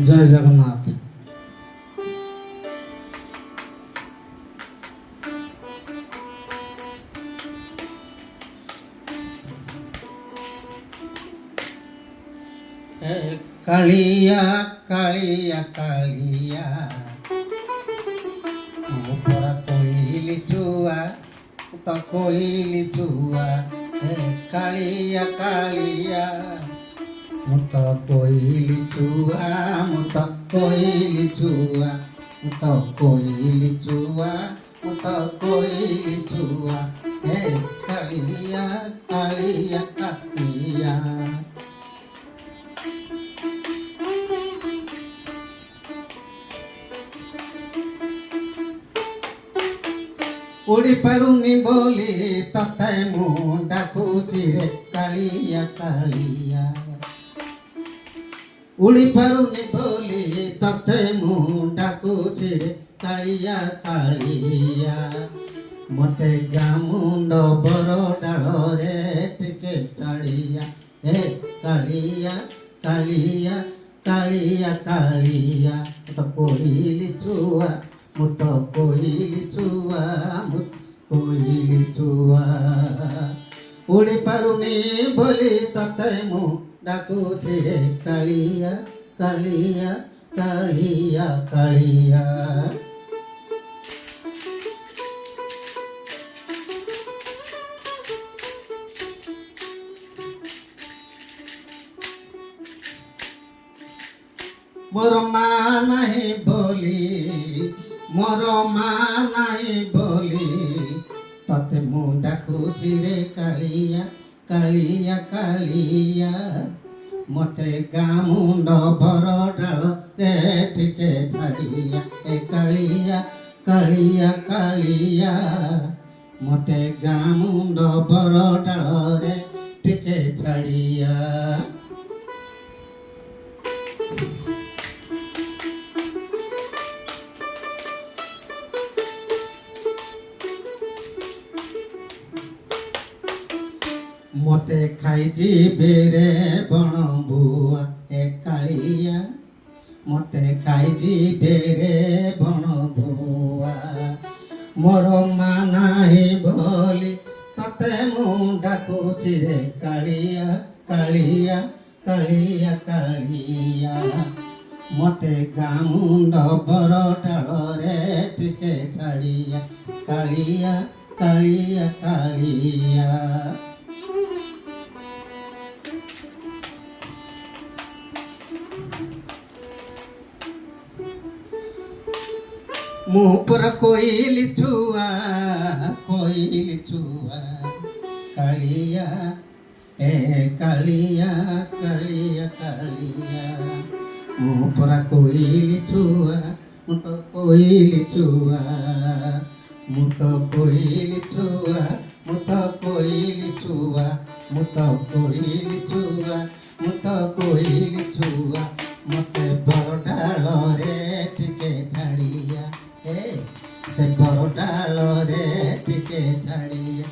জয় জগন্নাথ। কালিয়া কালিয়া কালিয়া মোপরা কইলি চুয়া তো কইলি চুয়া কালিয়া কালিয়া মুত কইলি চুয়া মুত কইলি চুয়া মুত কইলি চুয়া মুত কইলি চুয়া কালিয়া কালিয়া কালিয়া उड़ी पारुनी बोली तते मुंडा कुची रे कालिया कालिया उड़ी पारुनी बोली तते मुंडा कुची रे कालिया कालिया मते गामुंड बरो डालो रे टिके चाड़िया हे कालिया कालिया कालिया कालिया तो कोइली चुआ मुत कोइली चुआ मुत कोइली चुआ उड़ी पारुनी बोली तते मु डाकुची रे कालिया कालिया कालिया कालिया मोर माँ नहीं बोली मोर माँ नहीं बोली तते मुंडा कुची रे कालिया कालिया कालिया मते गामुंड भर डाल रे टिके छाड़िया कालिया कालिया कालिया मते गामुंड भर डाल रे टिके छाड़िया मते खाई जीवे रे बण बुआ कालिया मते खाई जीवे रे बण बुआ मोर माँ नाही बोली तते मुंडा कुची रे कालिया कालिया कालिया कालिया मते गामुंड बर डाल रे टिके छाड़िया कालिया कालिया कालिया मुँह पर कोइली चुआ कालिया कालिया कालिया कालिया मुँह पर कोइली चुआ मुत कोइली चुआ मुत कोइली चुआ मुत कोइली चुआ मुत कोइली चुआ मुत कोइली चुआ मते बर डाल रे टिके छाड़िया से बर डाल रे टिके छाड़िया